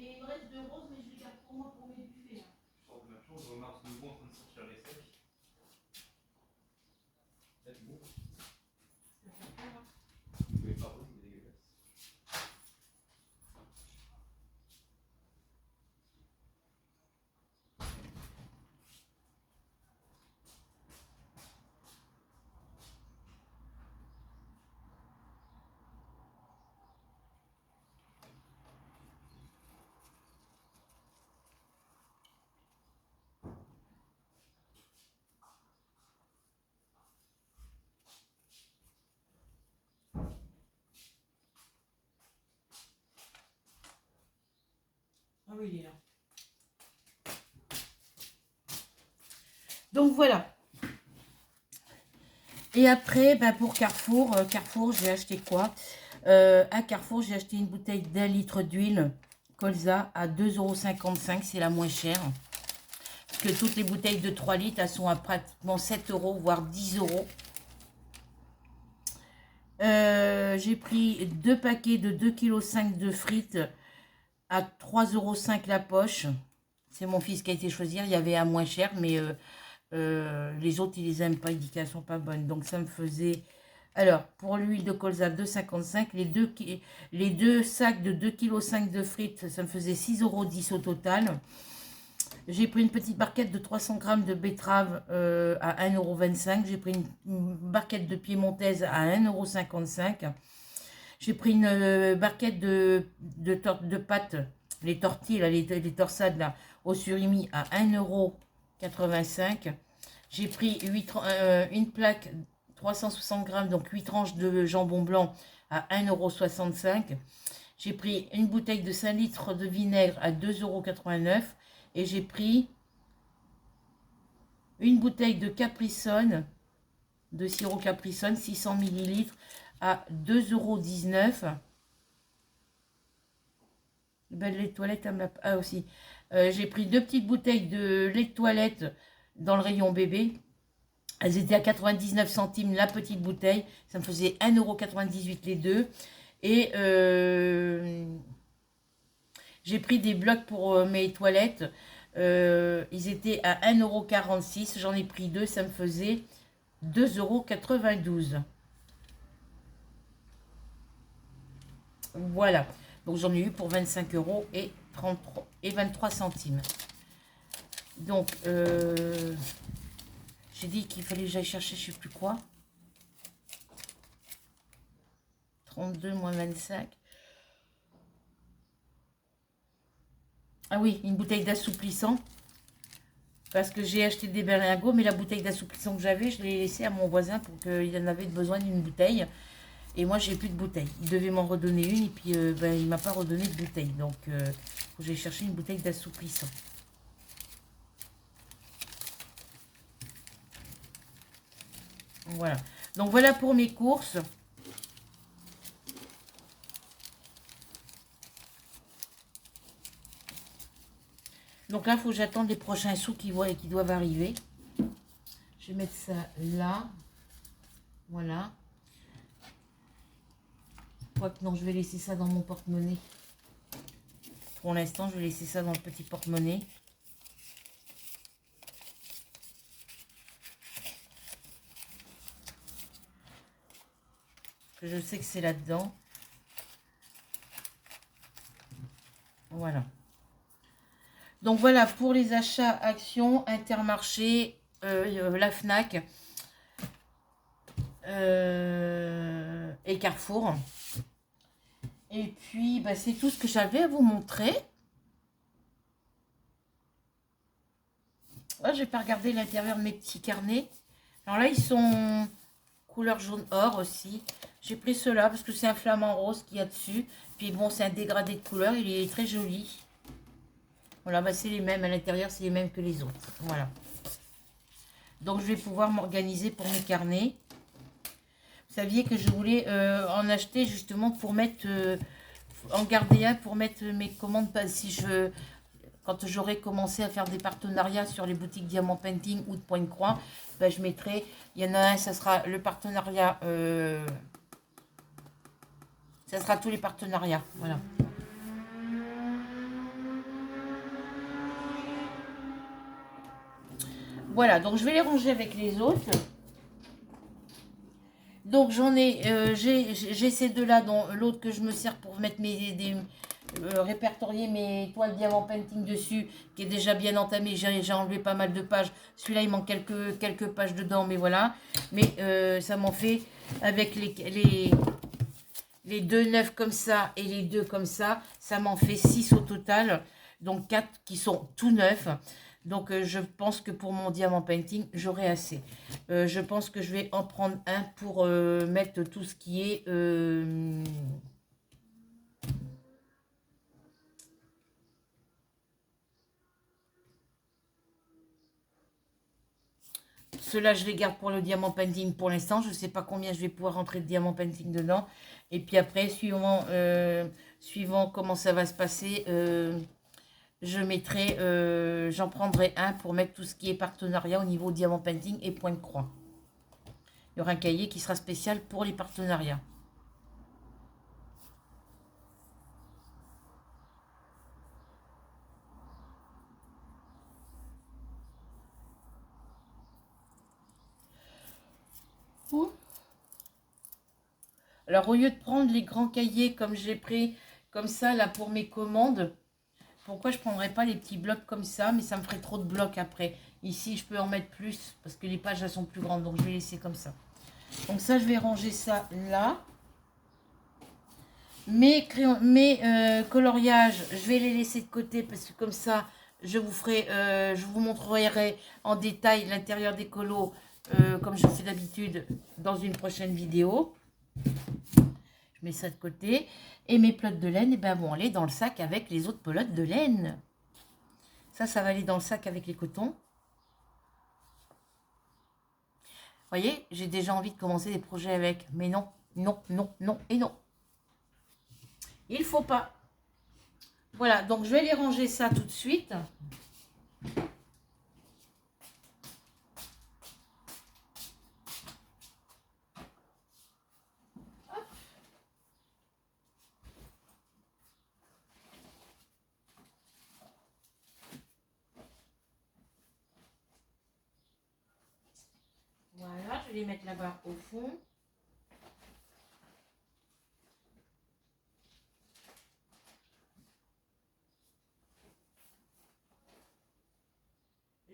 Et il me reste 2 roses, mais je les garde pour moi pour mes buffets. Hein. Je sors de ma chambre, je remarque de nouveau en train de sortir les sacs. C'est beau. Ça fait peur, hein. Mais pas rose, mais dégueulasse. Ah oui, il est là. Donc voilà. Et après, bah, pour Carrefour, j'ai acheté quoi? À Carrefour, j'ai acheté une bouteille d'1 litre d'huile colza à 2,55 €. C'est la moins chère. Parce que toutes les bouteilles de 3 litres, elles sont à pratiquement 7 €, voire 10 €. J'ai pris 2 paquets de 2,5 kg de frites à 3,05 € la poche. C'est mon fils qui a été choisir. Il y avait à moins cher, mais les autres, ils les aiment pas. Ils disent qu'elles sont pas bonnes. Donc, ça me faisait... Alors, pour l'huile de colza, 2,55 €. Les deux sacs de 2,5 kg de frites, ça me faisait 6,10 € au total. J'ai pris une petite barquette de 300 g de betterave à 1,25 €. J'ai pris une barquette de piémontaise à 1,55 €. J'ai pris une barquette de pâtes, les tortilles, là, les torsades là, au surimi à 1,85 €. J'ai pris une plaque 360 g, donc 8 tranches de jambon blanc à 1,65 €. J'ai pris une bouteille de 5 litres de vinaigre à 2,89 € et j'ai pris une bouteille de Capri-Sun, de sirop Capri-Sun, 600 ml à 2,19 €. Ben, les toilettes, ah aussi. J'ai pris 2 petites bouteilles de lait de toilette dans le rayon bébé. Elles étaient à 99 centimes la petite bouteille. Ça me faisait 1,98 € les deux. Et j'ai pris des blocs pour mes toilettes. Ils étaient à 1,46 €. J'en ai pris 2. Ça me faisait 2,92 €. Voilà. Donc j'en ai eu pour 25 € et 23 centimes. Donc j'ai dit qu'il fallait que j'aille chercher je sais plus quoi. 32 moins 25. Ah oui, une bouteille d'assouplissant. Parce que j'ai acheté des berlingots, mais la bouteille d'assouplissant que j'avais, je l'ai laissée à mon voisin pour qu'il en avait besoin d'une bouteille. Et moi, j'ai plus de bouteille. Il devait m'en redonner une et puis ben, il m'a pas redonné de bouteille. Donc, faut que j'aille chercher une bouteille d'assouplissant. Voilà. Donc, voilà pour mes courses. Donc là, il faut que j'attende les prochains sous qui doivent arriver. Je vais mettre ça là. Voilà. Quoique non, je vais laisser ça dans mon porte-monnaie. Pour l'instant, je vais laisser ça dans le petit porte-monnaie. Je sais que c'est là-dedans. Voilà. Donc voilà pour les achats Action, Intermarché, la Fnac et Carrefour. Et puis bah, c'est tout ce que j'avais à vous montrer. Là, je vais pas regarder l'intérieur de mes petits carnets. Alors là, ils sont couleur jaune or aussi. J'ai pris ceux-là parce que c'est un flamant rose qu'il y a dessus. Puis bon, c'est un dégradé de couleur. Il est très joli. Voilà, bah c'est les mêmes. À l'intérieur, c'est les mêmes que les autres. Voilà. Donc, je vais pouvoir m'organiser pour mes carnets. Vous saviez que je voulais en acheter justement pour mettre... en garder un pour mettre mes commandes. Si je... Quand j'aurai commencé à faire des partenariats sur les boutiques Diamant Painting ou de Pointe-Croix, ben je mettrai... Il y en a un, ça sera le partenariat... ça sera tous les partenariats. Voilà. Voilà, donc je vais les ranger avec les autres. Donc j'en ai, j'ai ces deux-là, dont l'autre que je me sers pour mettre répertorier mes toiles diamant painting dessus, qui est déjà bien entamé. J'ai enlevé pas mal de pages. Celui-là, il manque quelques pages dedans, mais voilà. Mais ça m'en fait, avec les deux neufs comme ça et les deux comme ça m'en fait 6 au total. Donc 4 qui sont tout neufs. Donc je pense que pour mon diamant painting, j'aurai assez. Je pense que je vais en prendre un pour mettre tout ce qui est... Ceux-là, je les garde pour le diamant painting pour l'instant. Je ne sais pas combien je vais pouvoir rentrer de diamant painting dedans. Et puis après, suivant comment ça va se passer, j'en prendrai un pour mettre tout ce qui est partenariat au niveau diamant painting et point de croix. Il y aura un cahier qui sera spécial pour les partenariats. Alors, au lieu de prendre les grands cahiers comme j'ai pris, comme ça, là, pour mes commandes, pourquoi je ne prendrais pas les petits blocs comme ça? Mais ça me ferait trop de blocs après. Ici, je peux en mettre plus, parce que les pages, elles sont plus grandes, donc je vais laisser comme ça. Donc ça, je vais ranger ça là. Mes coloriages, je vais les laisser de côté, parce que comme ça, je vous montrerai en détail l'intérieur des colos, comme je fais d'habitude, dans une prochaine vidéo. Je mets ça de côté. Et mes pelotes de laine, eh ben, vont aller dans le sac avec les autres pelotes de laine. Ça va aller dans le sac avec les cotons. Vous voyez, j'ai déjà envie de commencer des projets avec. Mais non, non, non, non et non. Il faut pas. Voilà, donc je vais les ranger ça tout de suite. Voilà, je vais les mettre là-bas au fond.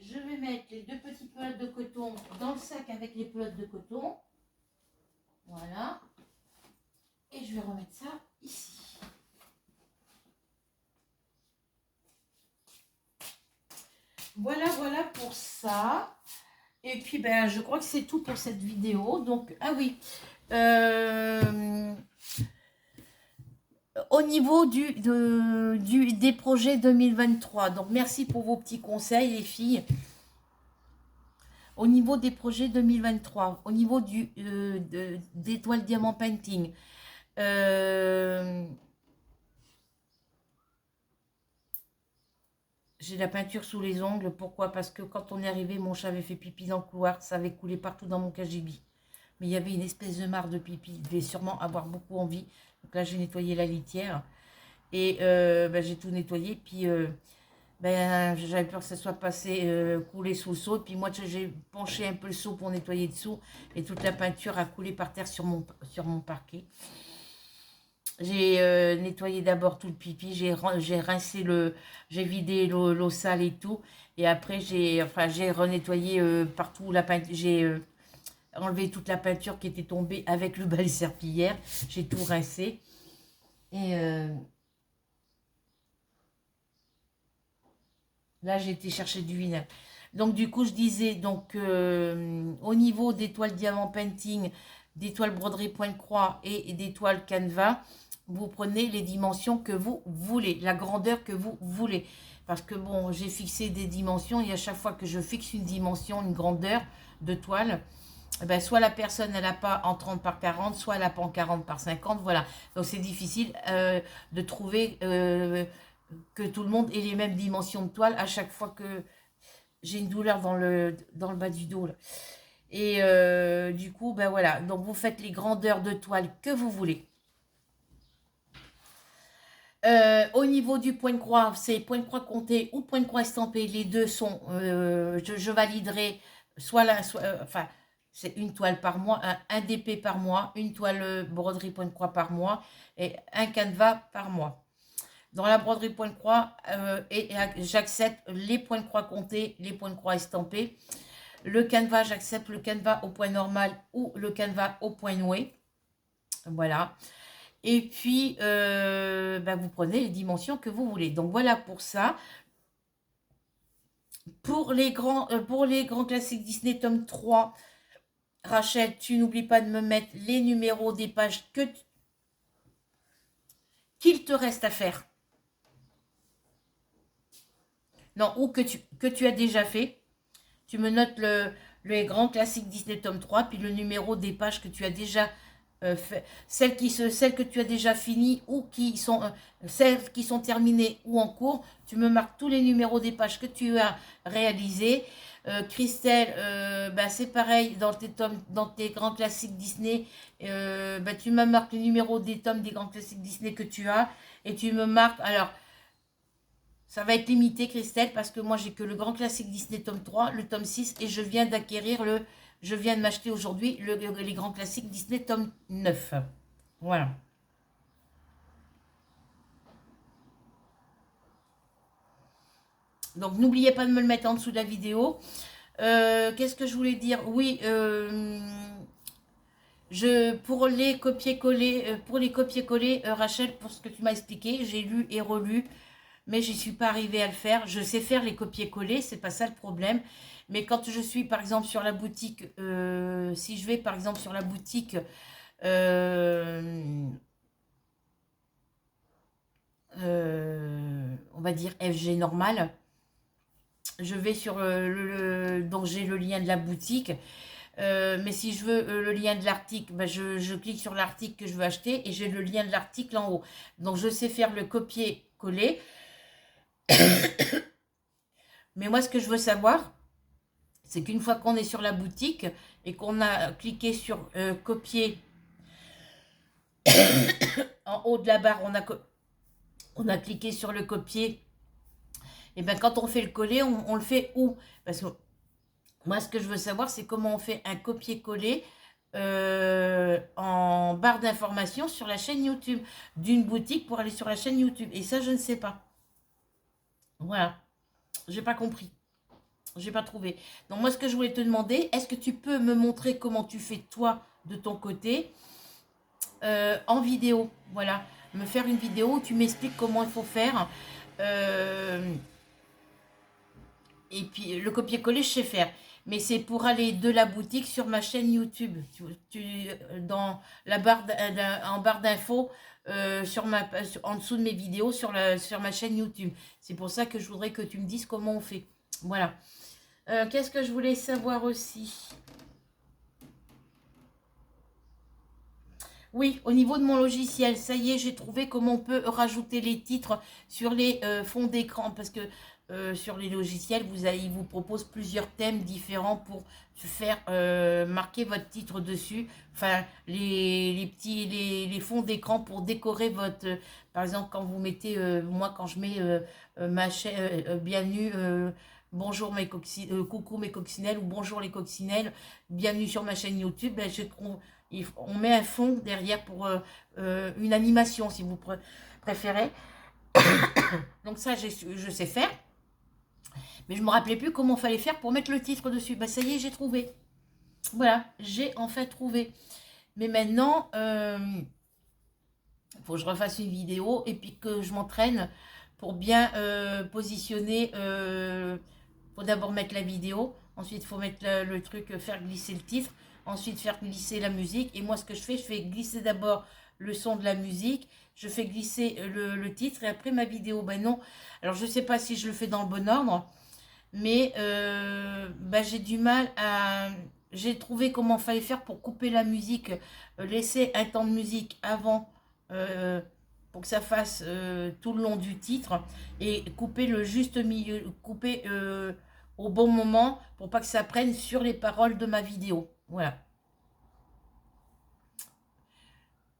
Je vais mettre les deux petites pelotes de coton dans le sac avec les pelotes de coton. Voilà. Et je vais remettre ça ici. Voilà, voilà pour ça. Et puis, ben, je crois que c'est tout pour cette vidéo. Donc, ah oui. Au niveau des projets 2023. Donc, merci pour vos petits conseils, les filles. Au niveau des projets 2023, au niveau des toiles diamant painting, j'ai la peinture sous les ongles. Pourquoi? Parce que quand on est arrivé, mon chat avait fait pipi dans le couloir. Ça avait coulé partout dans mon KGB. Mais il y avait une espèce de mare de pipi. Il devait sûrement avoir beaucoup envie. Donc là, j'ai nettoyé la litière. Et ben, j'ai tout nettoyé. Puis ben, j'avais peur que ça soit passé, coulé sous le seau. Puis moi, j'ai penché un peu le seau pour nettoyer dessous. Et toute la peinture a coulé par terre sur mon parquet. J'ai nettoyé d'abord tout le pipi. J'ai rincé j'ai vidé l'eau sale et tout. Et après, j'ai renettoyé partout la peinture. J'ai enlevé toute la peinture qui était tombée avec le balai serpillière. J'ai tout rincé. Et là, j'ai été chercher du vinaigre. Donc, du coup, je disais, donc, au niveau des toiles diamant painting, des toiles broderie point de croix et des toiles canevas, vous prenez les dimensions que vous voulez, la grandeur que vous voulez. Parce que, bon, j'ai fixé des dimensions et à chaque fois que je fixe une dimension, une grandeur de toile, ben, soit la personne, elle n'a pas en 30 par 40, soit elle n'a pas en 40 par 50, voilà. Donc, c'est difficile de trouver que tout le monde ait les mêmes dimensions de toile à chaque fois que j'ai une douleur dans le bas du dos, là. Et du coup, ben voilà. Donc, vous faites les grandeurs de toile que vous voulez. Au niveau du point de croix, c'est point de croix compté ou point de croix estampé. Les deux sont, je validerai soit là, soit, enfin, c'est une toile par mois, un DP par mois, une toile broderie point de croix par mois et un canevas par mois. Dans la broderie point de croix, j'accepte les points de croix comptés, les points de croix estampés. Le canevas, j'accepte le canevas au point normal ou le canevas au point noué. Voilà. Et puis, vous prenez les dimensions que vous voulez. Donc, voilà pour ça. Pour les grands classiques Disney tome 3, Rachel, tu n'oublies pas de me mettre les numéros des pages qu'il te reste à faire. Non, ou que tu as déjà fait. Tu me notes les grands classiques Disney tome 3, puis le numéro des pages que tu as déjà fait. Celles que tu as déjà finies ou qui sont celles qui sont terminées ou en cours. Tu me marques tous les numéros des pages que tu as réalisées. Christelle, c'est pareil dans tes grands classiques Disney. Tu me marques le numéro des tomes des grands classiques Disney que tu as et tu me marques. Alors, ça va être limité, Christelle, parce que moi, j'ai que le grand classique Disney tome 3, le tome 6, et je viens de m'acheter aujourd'hui les grands classiques Disney tome 9. Voilà. Donc, n'oubliez pas de me le mettre en dessous de la vidéo. Qu'est-ce que je voulais dire? Oui, pour les copier-coller, Rachel, pour ce que tu m'as expliqué, j'ai lu et relu, mais j'y suis pas arrivée à le faire. Je sais faire les copier-coller, c'est pas ça le problème. Mais quand je suis par exemple sur la boutique, si je vais par exemple sur la boutique, on va dire FG normal, je vais sur donc j'ai le lien de la boutique. Mais si je veux le lien de l'article, je clique sur l'article que je veux acheter et j'ai le lien de l'article en haut. Donc je sais faire le copier-coller. Mais moi, ce que je veux savoir, c'est qu'une fois qu'on est sur la boutique et qu'on a cliqué sur copier en haut de la barre, on a cliqué sur le copier. Et bien quand on fait le coller, on le fait où? Parce que moi, ce que je veux savoir, c'est comment on fait un copier-coller en barre d'information sur la chaîne YouTube, d'une boutique pour aller sur la chaîne YouTube. Et ça, je ne sais pas. Voilà. J'ai pas compris. J'ai pas trouvé. Donc moi, ce que je voulais te demander, est-ce que tu peux me montrer comment tu fais toi de ton côté en vidéo? Voilà. Me faire une vidéo où tu m'expliques comment il faut faire. Et puis le copier-coller, je sais faire. Mais c'est pour aller de la boutique sur ma chaîne YouTube. Dans la barre en barre d'infos, en dessous de mes vidéos sur ma chaîne YouTube. C'est pour ça que je voudrais que tu me dises comment on fait. Voilà. Qu'est-ce que je voulais savoir aussi? Oui, au niveau de mon logiciel, ça y est, j'ai trouvé comment on peut rajouter les titres sur les fonds d'écran. Parce que sur les logiciels, il vous propose plusieurs thèmes différents pour faire marquer votre titre dessus. Enfin, les fonds d'écran pour décorer votre... par exemple, quand vous mettez... moi, quand je mets ma chaîne bienvenue... bonjour mes coucou mes coccinelles ou bonjour les coccinelles, bienvenue sur ma chaîne YouTube. On met un fond derrière pour une animation si vous préférez. Donc ça, je sais faire. Mais je ne me rappelais plus comment il fallait faire pour mettre le titre dessus. Ça y est, j'ai trouvé. Voilà, j'ai enfin trouvé. Mais maintenant, il faut que je refasse une vidéo et puis que je m'entraîne pour bien positionner. Il faut d'abord mettre la vidéo. Ensuite, il faut mettre le truc, faire glisser le titre. Ensuite, faire glisser la musique. Et moi, ce que je fais glisser d'abord le son de la musique. Je fais glisser le titre et après ma vidéo. Ben non. Alors, je ne sais pas si je le fais dans le bon ordre. Mais j'ai du mal à... J'ai trouvé comment il fallait faire pour couper la musique. Laisser un temps de musique avant pour que ça fasse tout le long du titre. Et couper le juste milieu. Couper au bon moment pour pas que ça prenne sur les paroles de ma vidéo. Voilà.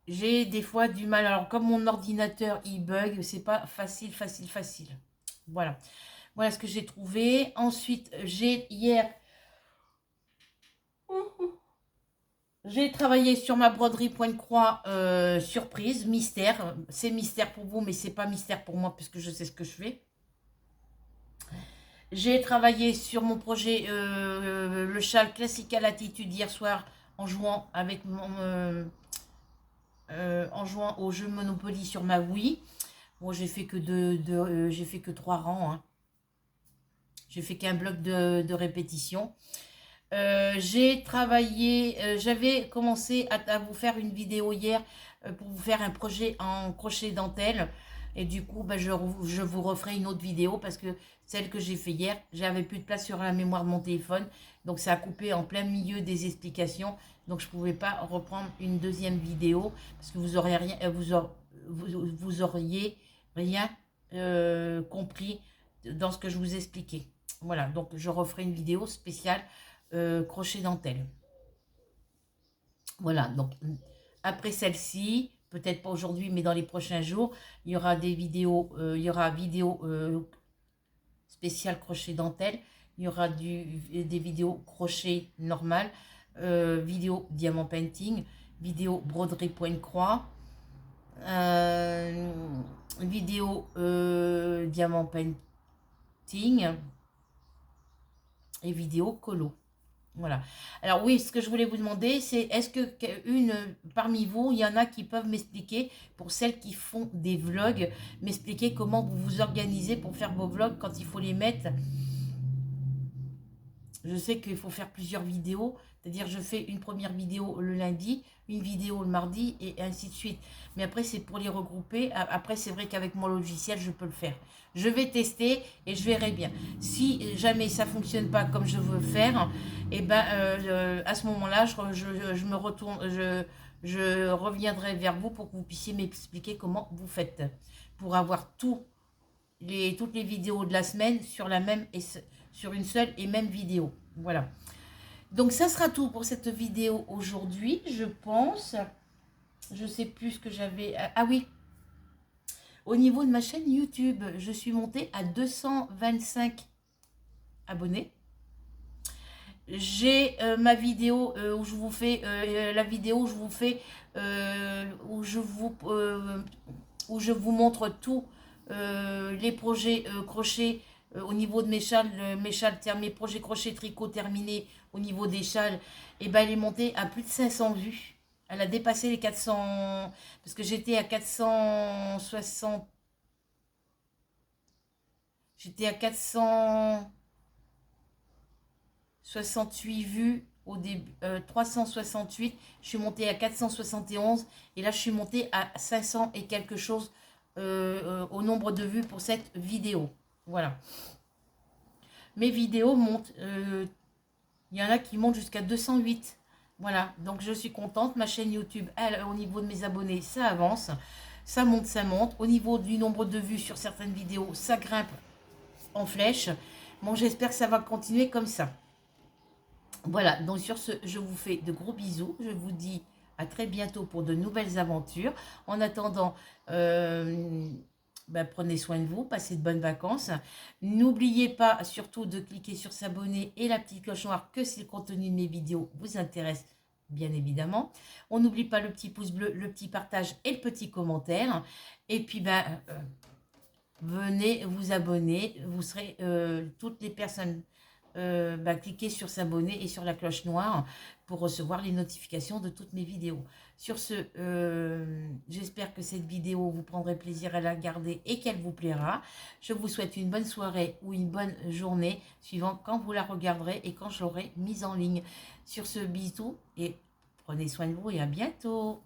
j'ai des fois du mal. Alors, comme mon ordinateur, il bug, c'est pas facile. Voilà. Voilà ce que j'ai trouvé. Ensuite, j'ai travaillé sur ma broderie pointe-croix surprise, mystère. C'est mystère pour vous, mais c'est pas mystère pour moi puisque je sais ce que je fais. J'ai travaillé sur mon projet le châle Classical Attitude hier soir en jouant avec en jouant au jeu Monopoly sur ma Wii. Bon, j'ai fait que j'ai fait que 3 rangs. Hein. J'ai fait qu'un bloc de répétition. J'ai travaillé, j'avais commencé à vous faire une vidéo hier pour vous faire un projet en crochet dentelle. Et du coup, ben, je vous referai une autre vidéo parce que celle que j'ai fait hier, j'avais plus de place sur la mémoire de mon téléphone. Donc ça a coupé en plein milieu des explications. Donc je ne pouvais pas reprendre une deuxième vidéo parce que vous auriez rien, vous auriez rien compris dans ce que je vous expliquais. Voilà, donc je referai une vidéo spéciale crochet dentelle. Voilà, donc après celle-ci, peut-être pas aujourd'hui, mais dans les prochains jours, il y aura des vidéos, il y aura vidéo spéciale crochet dentelle, il y aura des vidéos crochet normal, vidéo diamant painting, vidéo broderie point croix, vidéo diamant painting et vidéo colo. Voilà. Alors oui, ce que je voulais vous demander, c'est est-ce que parmi vous, il y en a qui peuvent m'expliquer, pour celles qui font des vlogs, m'expliquer comment vous vous organisez pour faire vos vlogs quand il faut les mettre. Je sais qu'il faut faire plusieurs vidéos, c'est-à-dire je fais une première vidéo le lundi, une vidéo le mardi et ainsi de suite. Mais après, c'est pour les regrouper. Après, c'est vrai qu'avec mon logiciel, je peux le faire. Je vais tester et je verrai bien. Si jamais ça ne fonctionne pas comme je veux faire, et ben, à ce moment-là, je me retourne, je reviendrai vers vous pour que vous puissiez m'expliquer comment vous faites. Pour avoir toutes les vidéos de la semaine sur une seule et même vidéo. Voilà. Donc ça sera tout pour cette vidéo aujourd'hui, je pense. Je sais plus ce que j'avais. Ah oui. Au niveau de ma chaîne YouTube, je suis montée à 225 abonnés. J'ai ma vidéo où je vous fais la vidéo où je vous fais où je vous montre tous les projets crochet au niveau de mes châles, mes projets crochet tricot terminés au niveau des châles, et ben elle est montée à plus de 500 vues. Elle a dépassé les 400 parce que j'étais à 460. J'étais à 468 vues au début, 368. Je suis montée à 471 et là je suis montée à 500 et quelque chose au nombre de vues pour cette vidéo. Voilà. Mes vidéos montent. Il y en a qui montent jusqu'à 208. Voilà. Donc je suis contente. Ma chaîne YouTube, elle, au niveau de mes abonnés, ça avance. Ça monte, ça monte. Au niveau du nombre de vues sur certaines vidéos, ça grimpe en flèche. Bon, j'espère que ça va continuer comme ça. Voilà. Donc sur ce, je vous fais de gros bisous. Je vous dis à très bientôt pour de nouvelles aventures. En attendant, prenez soin de vous, passez de bonnes vacances. N'oubliez pas surtout de cliquer sur s'abonner et la petite cloche noire que si le contenu de mes vidéos vous intéresse, bien évidemment. On n'oublie pas le petit pouce bleu, le petit partage et le petit commentaire. Et puis, venez vous abonner. Vous serez toutes les personnes... cliquez sur s'abonner et sur la cloche noire pour recevoir les notifications de toutes mes vidéos. Sur ce, j'espère que cette vidéo vous prendrez plaisir à la regarder et qu'elle vous plaira. Je vous souhaite une bonne soirée ou une bonne journée, suivant quand vous la regarderez et quand je l'aurai mise en ligne. Sur ce, bisous et prenez soin de vous et à bientôt.